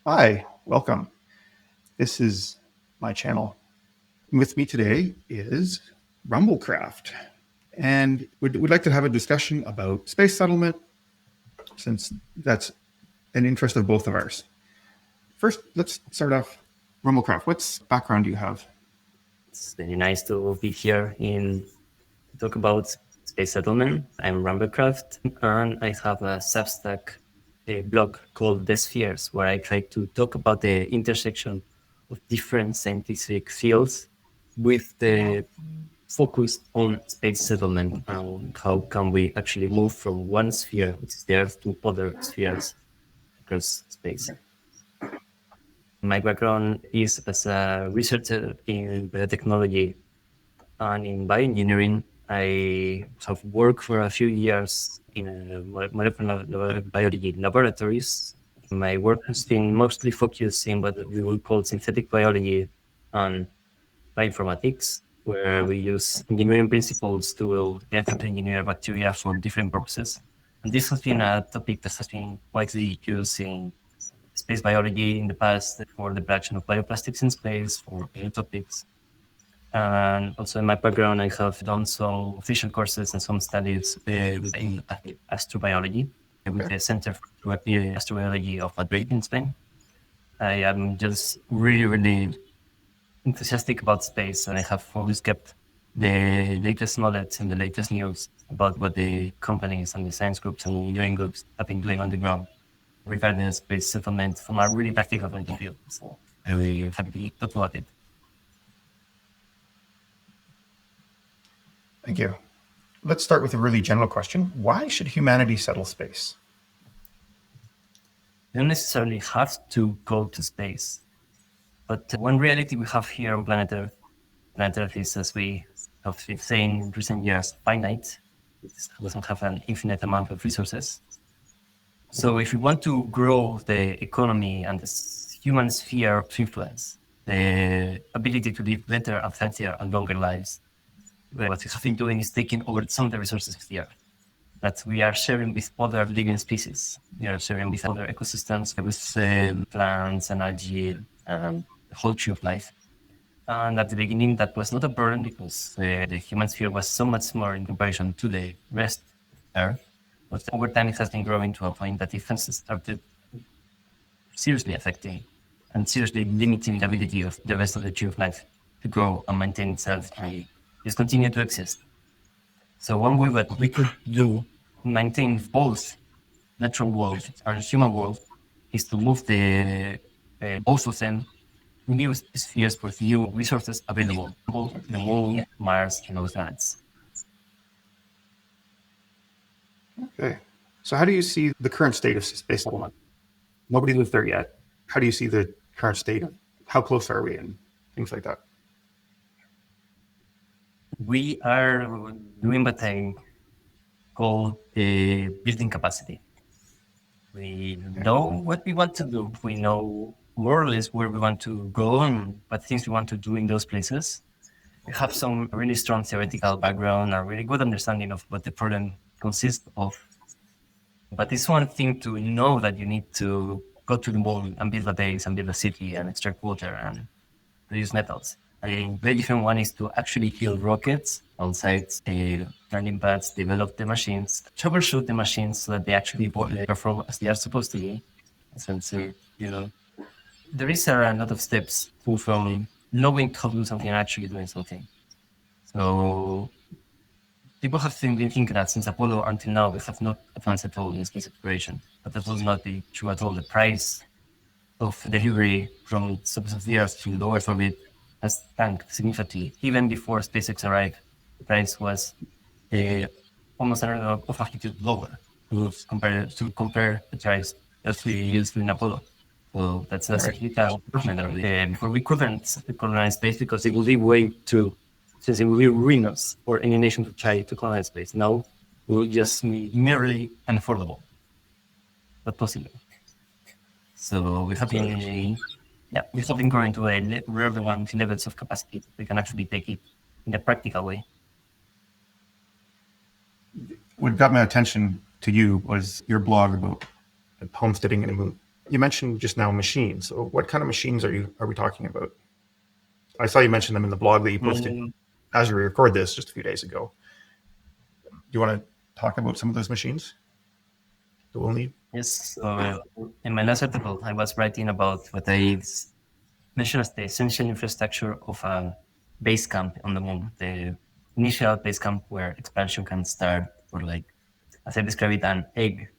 Hi, welcome. This is my channel. With me today is Rumblekraft, and we'd like to have a discussion about space settlement, since that's an interest of both of ours. First, let's start off. Rumblekraft, what background do you have? It's very nice to be here in to talk about space settlement. I'm Rumblekraft, and I have a Substack blog called The Spheres, where I try to talk about the intersection of different scientific fields with the focus on space settlement and how can we actually move from one sphere, which is the Earth, to other spheres across space. My background is as a researcher in biotechnology and in bioengineering. I have worked for a few years in molecular biology laboratories. My work has been mostly focused in what we would call synthetic biology and bioinformatics, where we use engineering principles to genetically engineer bacteria for different purposes. And this has been a topic that has been widely used in space biology in the past for the production of bioplastics in space, for new topics. And also in my background, I have done some official courses and some studies in astrobiology with the Center for Astrobiology of Madrid in Spain. I am just really enthusiastic about space, and I have always kept the latest knowledge and the latest news about what the companies and the science groups and engineering groups have been doing on the ground regarding the space settlement from a really practical point of view. So I'm really happy to talk about it. Thank you. Let's start with a really general question. Why should humanity settle space? You don't necessarily have to go to space. But one reality we have here on planet Earth is, as we have been saying in recent years, finite. It doesn't have an infinite amount of resources. So if we want to grow the economy and the human sphere of influence, the ability to live better and healthier and longer lives, what we have been doing is taking over some of the resources of the Earth that we are sharing with other living species. We are sharing with other ecosystems, with plants and algae, and the whole tree of life. And at the beginning, that was not a burden because the human sphere was so much more in comparison to the rest of Earth. But over time, it has been growing to a point that it has started seriously affecting and seriously limiting the ability of the rest of the tree of life to grow and maintain itself and just continue to exist. So one way that we could do to maintain both natural world and human world is to move the both of them to new spheres with new resources available, both the moon, Mars, and those planets. Okay. So how do you see the current state of space settlement? Nobody lives there yet. How do you see the current state? How close are we and things like that? We are doing what I call building capacity. We know what we want to do. We know more or less where we want to go and what things we want to do in those places. We have some really strong theoretical background, a really good understanding of what the problem consists of. But it's one thing to know that you need to go to the moon and build a base and build a city and extract water and produce metals. A very different one is to actually build rockets on sites, landing pads, develop the machines, troubleshoot the machines so that they actually perform as they are supposed to be. Since, there is a lot of steps from knowing how to do something and actually doing something. So people have been thinking that since Apollo until now, we have not advanced at all in space exploration. But that will not be true at all. The price of delivery from surface of the Earth to low Earth orbit has tanked significantly. Even before SpaceX arrived, the price was almost another of magnitude lower to compare the price that we used in Apollo. So that's a significant improvement already. Before we couldn't colonize space because it would be way too, since it would be ruinous for any nation to try to colonize space. Now it will just be merely unaffordable, but possible. So we have been, we have been growing to a relevant levels of capacity. We can actually take it in a practical way. What got my attention to you was your blog about homesteading in the moon. you mentioned just now machines. So what kind of machines are we talking about? I saw you mention them in the blog that you posted Mm, as we record this just a few days ago. Do you want to talk about some of those machines that we'll need? yes. In my last article, I was writing about what I mentioned as the essential infrastructure of a base camp on the moon, the initial base camp where expansion can start, or like, as I describe it, an egg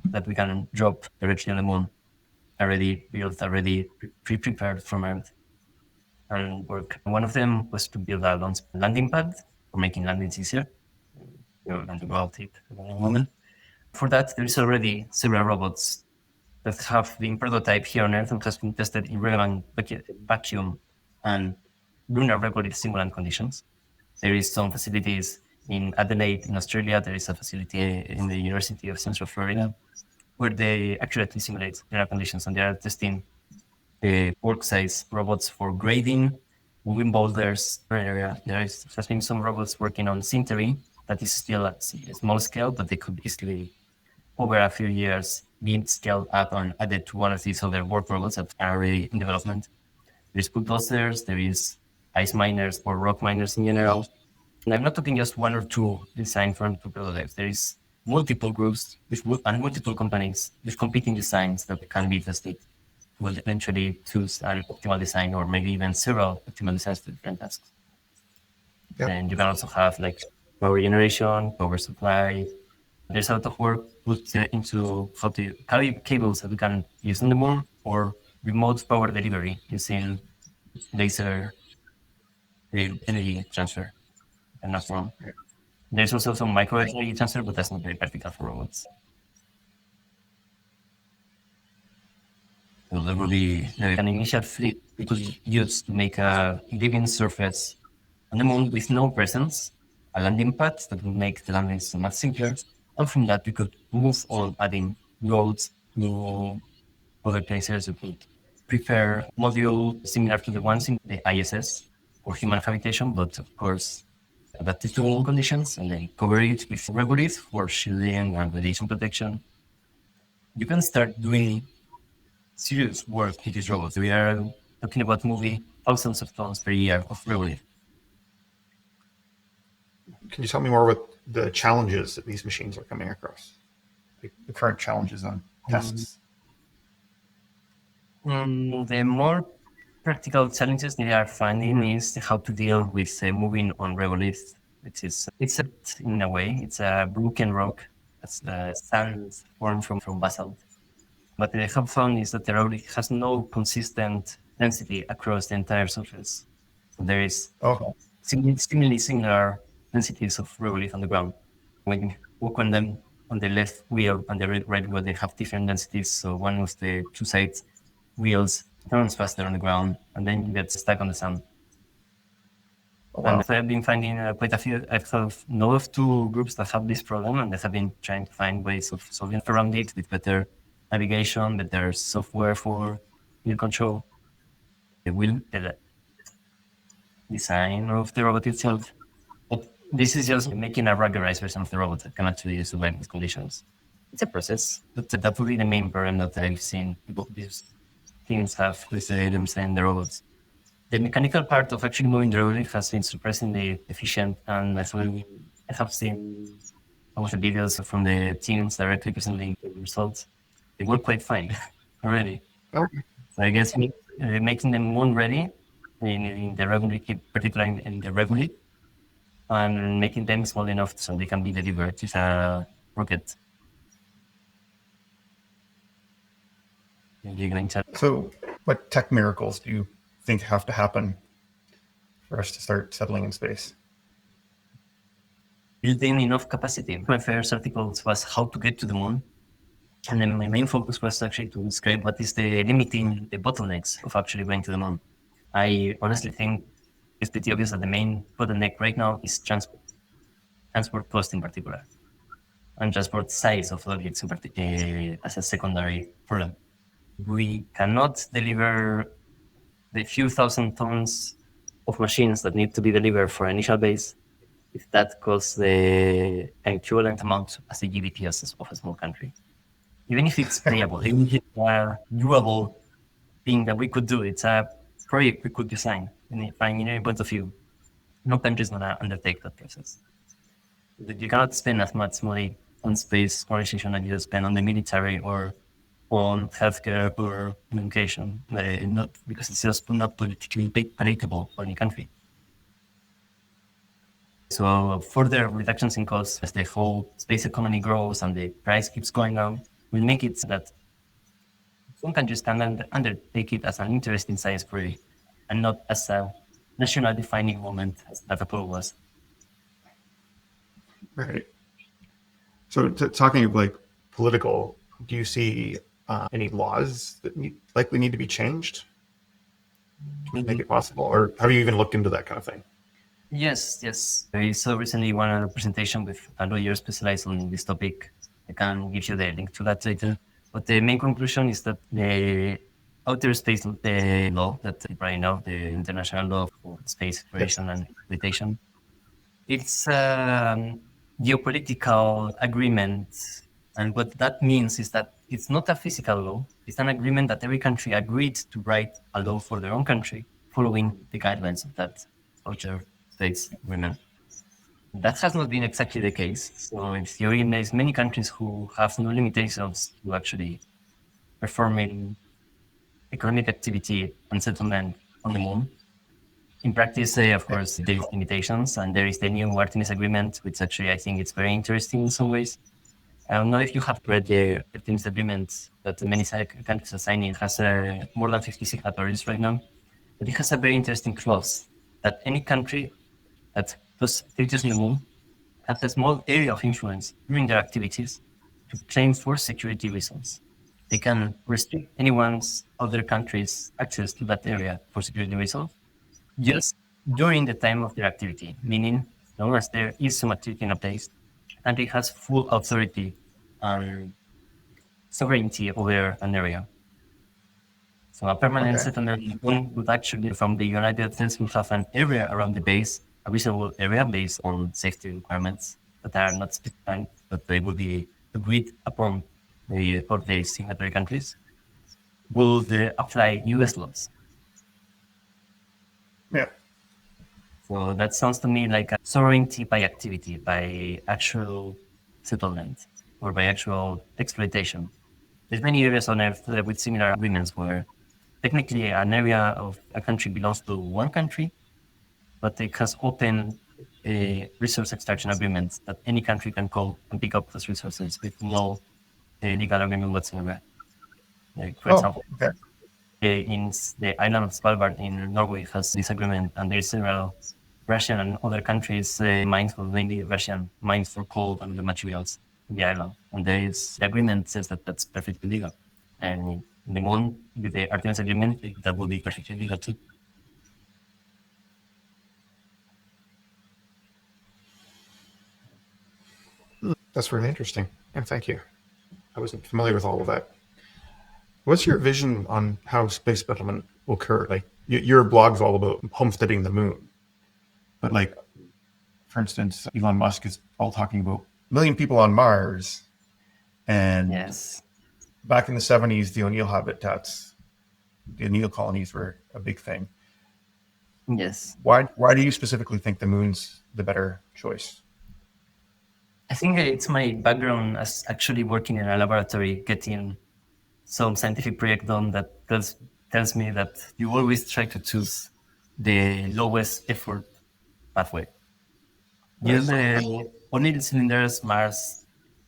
that we can drop directly on the moon, already built, already pre-prepared from Earth and work. One of them was to build a launch landing pad for making landings easier. And to go out it in a moment. For that, there is already several robots that have been prototyped here on Earth and has been tested in relevant vacuum and lunar regolith simulant conditions. There is some facilities in Adelaide, in Australia. There is a facility in the University of Central Florida where they accurately simulate lunar conditions, and they are testing work-size robots for grading, moving boulders per area. Has been some robots working on sintering that is still at a small scale, but they could easily, over a few years, be scaled up and added to one of these other work robots that are already in development. There's bulldozers, there is ice miners or rock miners in general. And I'm not talking just one or two designed from two prototypes. There is multiple groups and multiple companies with competing designs that can be tested. Will eventually choose an optimal design or maybe even several optimal designs for different tasks. Yep. And you can also have like power generation, power supply. There's a lot of work put into how to carry cables that we can use on the moon or remote power delivery using laser energy transfer. I'm not wrong. There's also some micro energy transfer, but that's not very practical for robots. So there will be an initial fleet we could use to make a living surface on the moon with no presence, a landing pad that would make the landings much simpler. And from that, we could move on adding roads to other places. We could prepare module similar to the ones in the ISS or human habitation, but of course, adapted to all conditions, and then cover it with regolith for shielding and radiation protection. You can start doing serious work with these robots. We are talking about moving thousands of tons per year of regolith. Can you tell me more about the challenges that these machines are coming across? The current challenges on tests. The more practical challenges they are finding is how to deal with moving on regolith, which is it's a, in a way it's a broken rock. That's the sand formed from basalt. What they have found is that the regolith has no consistent density across the entire surface. So there is Oh, seemingly similar densities of regolith on the ground. When you walk on them, on the left wheel and the right wheel, they have different densities. So one of the two sides wheels turns faster on the ground, and then you get stuck on the sand. oh And wow. so I've been finding quite a few. I have know of two groups that have this problem, and they have been trying to find ways of solving around it with better navigation, better software for wheel control, the design of the robot itself. But this is just making a ruggedized version of the robot that can actually survive these conditions. It's a process. That would be the main problem that I've seen these teams have with them saying the robots. The mechanical part of actually moving the robot has been surprisingly efficient, and I have seen some of the videos from the teams directly presenting the results. They work quite fine already. Okay. So I guess making them moon ready in the regolith, particularly in the regolith, and making them small enough so they can be delivered with a rocket. So, what tech miracles do you think have to happen for us to start settling in space? Building enough capacity. My first article was how to get to the moon. And then my main focus was actually to describe what is the limiting the bottlenecks of actually going to the moon. I honestly think it's pretty obvious that the main bottleneck right now is transport cost in particular, and transport size of objects in as a secondary problem. We cannot deliver the few thousand tons of machines that need to be delivered for initial base if that costs the equivalent amount as the GDP of a small country. even if it's playable, even if it's a doable thing that we could do. It's a project we could design from engineering point of view. No country is gonna undertake that process. You cannot spend as much money on space exploration as you spend on the military or on healthcare or education. Not because it's just not politically palatable for any country. So further reductions in costs as the whole space economy grows and the price keeps going up will make it so that some countries can undertake it as an interesting science project and not as a national defining moment as that Apollo was. Right. So, talking of like political, do you see any laws that likely need to be changed to make it possible, or have you even looked into that kind of thing? Yes, yes. I saw recently one presentation with a lawyer specialized on this topic. I can give you the link to that later. But the main conclusion is that the outer space the law that right now, the international law for space Yes. exploration and exploitation, it's a geopolitical agreement. And what that means is that it's not a physical law. It's an agreement that every country agreed to write a law for their own country, following the guidelines of that outer space agreement. That has not been exactly the case. So in theory, there's many countries who have no limitations to actually performing economic activity and settlement on the moon. In practice, of Yeah. course, there is limitations, and there is the new Artemis Agreement, which actually I think it's very interesting in some ways. I don't know if you have read the Artemis Agreement that many countries are signing. It has more than 50 signatories right now, but it has a very interesting clause that any country that does activities on the moon has a small area of influence during their activities to claim for security reasons. They can restrict anyone's other country's access to that area for security reasons just during the time of their activity, meaning as long as there is some activity in a place, and it has full authority and sovereignty over an area. So a permanent Okay. settlement would actually, from the United States, would have an area around the base, a reasonable area based on safety requirements that are not specified, but they will be agreed upon for the signatory countries. Will they apply U.S. laws? Yeah. So that sounds to me like a sovereignty by activity, by actual settlement, or by actual exploitation. There's many areas on Earth with similar agreements where technically an area of a country belongs to one country, but it has open resource extraction agreements that any country can call and pick up those resources with no legal agreement whatsoever. Like, for Oh, example, okay. in the island of Svalbard in Norway has this agreement, and there's several Russian and other countries mines for mainly Russian mines for coal and the materials in the island. And there is the agreement says that that's perfectly legal. And in the moon, with the Artemis agreement, that will be perfectly legal too. That's really interesting. And thank you. I wasn't familiar with all of that. What's your vision on how space settlement will occur? Like your blog's all about homesteading the moon, but like, for instance, Elon Musk is all talking about a million people on Mars, and Yes. back in the '70s, the O'Neill habitats, the O'Neill colonies were a big thing. Yes. Why do you specifically think the moon's the better choice? I think it's my background as actually working in a laboratory, getting some scientific project done that tells me that you always try to choose the lowest effort pathway. Yes, Nice. only the cylinders, Mars,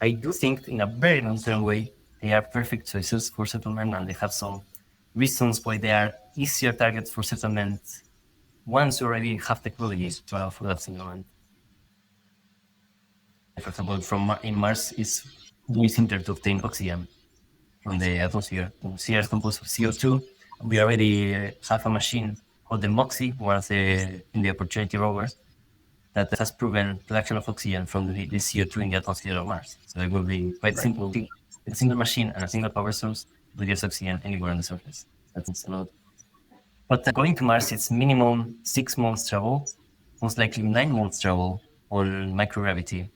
I do think in a very long-term way, they are perfect choices for settlement, and they have some reasons why they are easier targets for settlement once you already have technologies to allow for that settlement. For example, in Mars is very simple to obtain oxygen from the atmosphere. The atmosphere is composed of CO2. We already have a machine called the MOXIE, was in the Opportunity rover, that has proven production of oxygen from the CO2 in the atmosphere of Mars. So it will be quite Right. simple. A single machine and a single power source produce oxygen anywhere on the surface. That's a lot. But going to Mars, it's minimum 6 months travel, most likely 9 months travel on microgravity.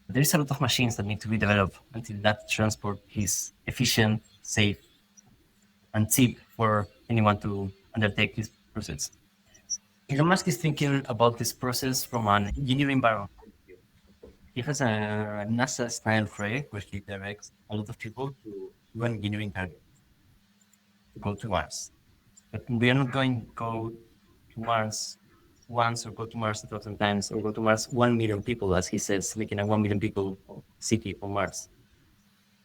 There's a lot of machines that need to be developed until that transport is efficient, safe, and cheap for anyone to undertake this process. Elon Musk is thinking about this process from an engineering background. He has a NASA-style project where he directs a lot of people to do an engineering target, to go to Mars. But we are not going to go to Mars once or go to Mars 1,000 times or go to Mars 1 million people, as he says, making a 1 million people city on Mars.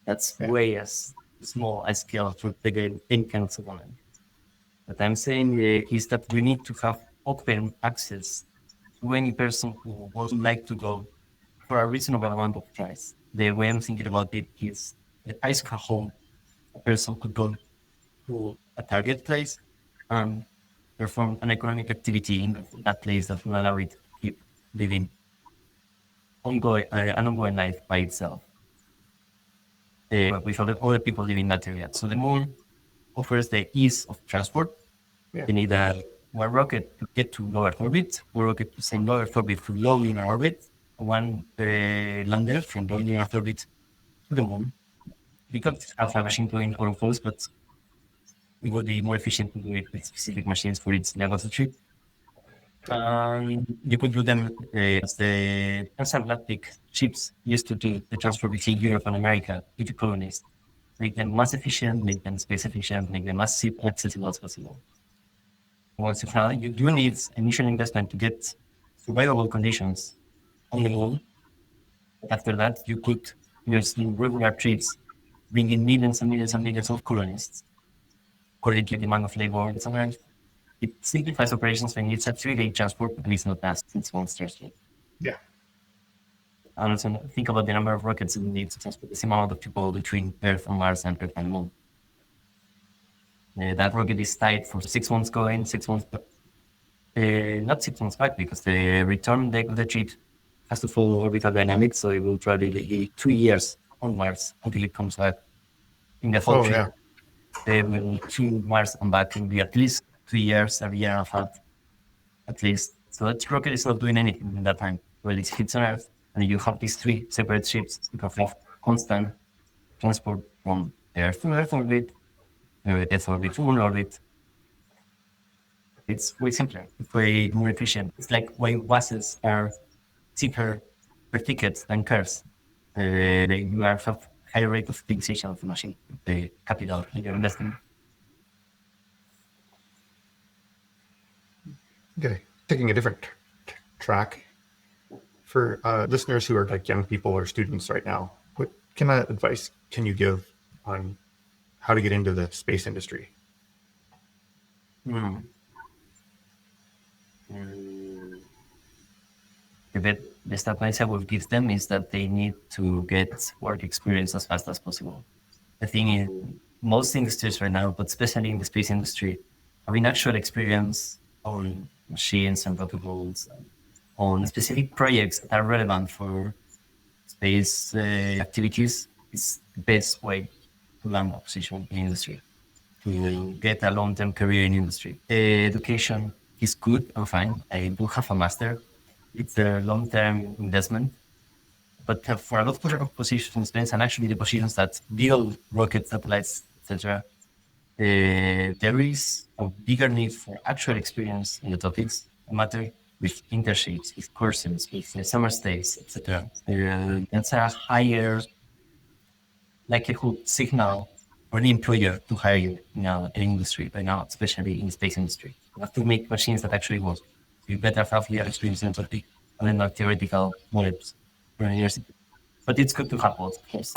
That's Yeah. way as small a scale for the any kind of settlement. What I'm saying is that we need to have open access to any person who would like to go for a reasonable amount of price. The way I'm thinking about it is the price per home a person could go to a target place and perform an economic activity in that place that will allow it to keep living an ongoing life by itself. With other people living in that area. So the moon offers the ease of transport. Yeah. You need one rocket to get to low Earth orbit, one rocket to send low Earth orbit to low lunar orbit, one lander from low lunar Earth orbit to the moon. We could have a machine going all of those, but it would be more efficient to do it with specific machines for its levels of trip. You could do them as the transatlantic ships used to do the transport between Europe and America with the colonies. Make them mass efficient, make them space efficient, make them as cheap and accessible as possible. Once you find you do need initial investment to get survivable conditions on the moon. After that, you could use regular trips, bring in millions and millions and millions of colonists, according to the demand of labor and sometimes it simplifies operations when it's a 3-day transport, but it's not as it's one transport. Yeah. And also think about the number of rockets it needs to transport the same amount of people between Earth and Mars and Earth and Moon. That rocket is tied for 6 months going, 6 months back. Not 6 months back because the return leg of the trip has to follow orbital dynamics, so it will probably be 2 years on Mars until it comes back. In the fall trip, they will to Mars and back will be at least 2 years, a year and a half, at least. So that rocket is not doing anything in that time. Well, it hits on Earth, and you have these 3 separate ships. You can have constant transport from Earth to Earth orbit, Earth orbit to Moon orbit. It's way simpler. It's way more efficient. It's like why buses are cheaper per ticket than cars. You have higher rate of utilization of the machine, the capital you're investing. Okay. Taking a different track for listeners who are like young people or students right now, what kind of advice can you give on how to get into the space industry? The advice I would give them is that they need to get work experience as fast as possible. I think in most industries right now, but especially in the space industry, having actual experience on machines and protocols, on specific projects that are relevant for space activities is the best way to land a position in industry, to get a long-term career in industry. Education is good and fine. I do have a master. It's a long-term investment. But for a lot of positions, and actually the positions that build rocket satellites, etc., there is a bigger need for actual experience in the topics, no matter with internships, with courses, with summer stays, etc. That's a higher likelihood signal for the employer to hire you in an industry right now, especially in the space industry. You have to make machines that actually work. You better have real experience in the topic and then not theoretical knowledge from university. But it's good to have both, of course.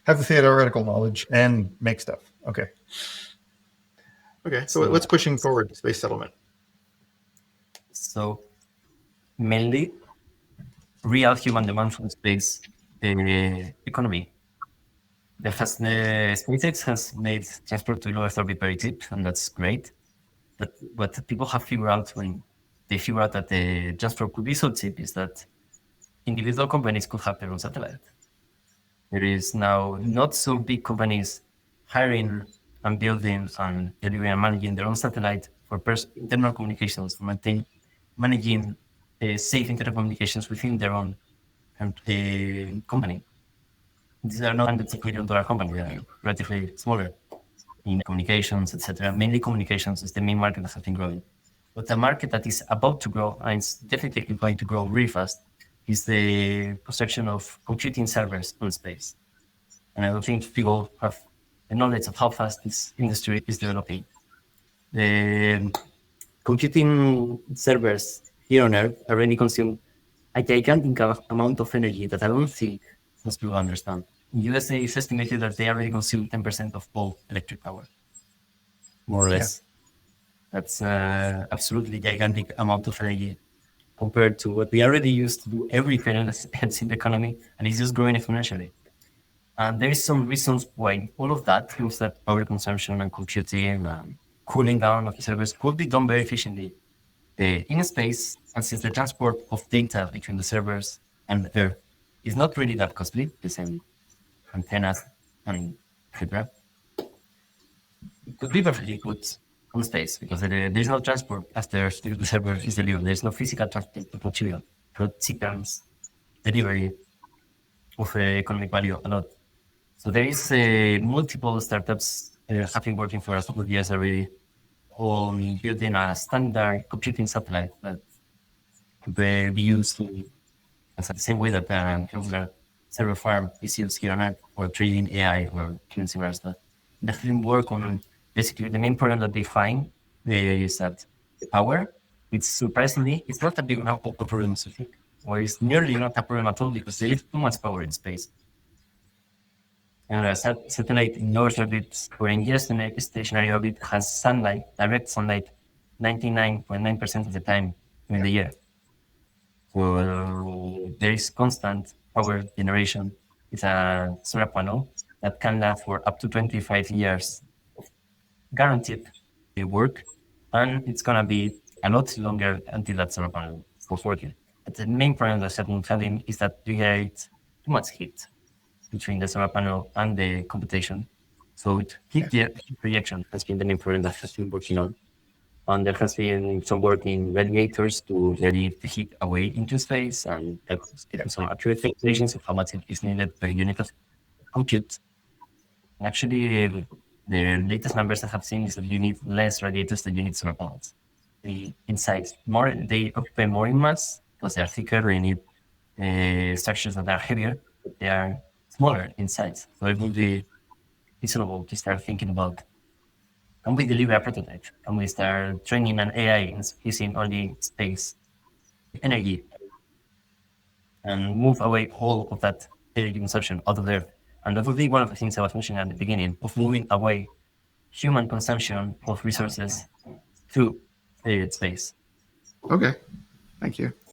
Have the theoretical knowledge and make stuff. Okay. Okay. So what's pushing forward space settlement? So mainly real human demand for space economy. SpaceX has made transport to low Earth orbit very cheap, and that's great. But what people have figured out when they figure out that the transport could be so cheap is that individual companies could have their own satellite. There is now not so big companies hiring and building and delivering and managing their own satellite for internal communications, for managing safe internet communications within their own and a company. These are not hundreds of $1 million companies; they are relatively smaller in communications, etc. Mainly communications is the main market that has been growing. But the market that is about to grow, and it's definitely going to grow really fast, is the construction of computing servers on space. And I don't think people have the knowledge of how fast this industry is developing. The computing servers here on Earth already consume a gigantic amount of energy that I don't think most people understand. In USA, it's estimated that they already consume 10% of all electric power, more or less. That's absolutely gigantic amount of energy compared to what we already use to do everything else in the economy, and it's just growing exponentially. And there is some reasons why all of that proves that power consumption and computing and cooling down of the servers could be done very efficiently in space. And since the transport of data between the servers and Earth is not really that costly, the same antennas and etc., it could be perfectly good on space because there's no transport after the server is delivered. There's no physical transport of material. So it seconds delivery of economic value a lot. So there is multiple startups have been working for a couple of years already on building a standard computing satellite that could be used to, as the same way that a server farm is used here on Earth for training AI or similar stuff. They have work on basically the main problem that they find is that power, it's surprisingly, it's not a big enough of a problem to think, or it's nearly not a problem at all because there is too much power in space. And a satellite in low orbit or in geostationary stationary orbit has sunlight, direct sunlight, 99.9% of the time in the year. So there is constant power generation. It's a solar panel that can last for up to 25 years, guaranteed work, and it's gonna be a lot longer until that solar panel was working. But the main problem that Saturn's having is that you get too much heat between the solar panel and the computation. So heat rejection has been the main problem that has been working on. And there has been some work in radiators to radiate the heat away into space and get some accurate calculations of how much it is needed per unit of compute. Actually, the latest numbers I have seen is that you need less radiators than you need solar panels. Inside more, they occupy more in mass because they are thicker. You need structures that are heavier, but they are smaller in size. So it would be reasonable to start thinking about, can we deliver a prototype? Can we start training an AI using only space energy and move away all of that energy consumption out of there? And that would be one of the things I was mentioning at the beginning of moving away human consumption of resources to space. Okay. Thank you.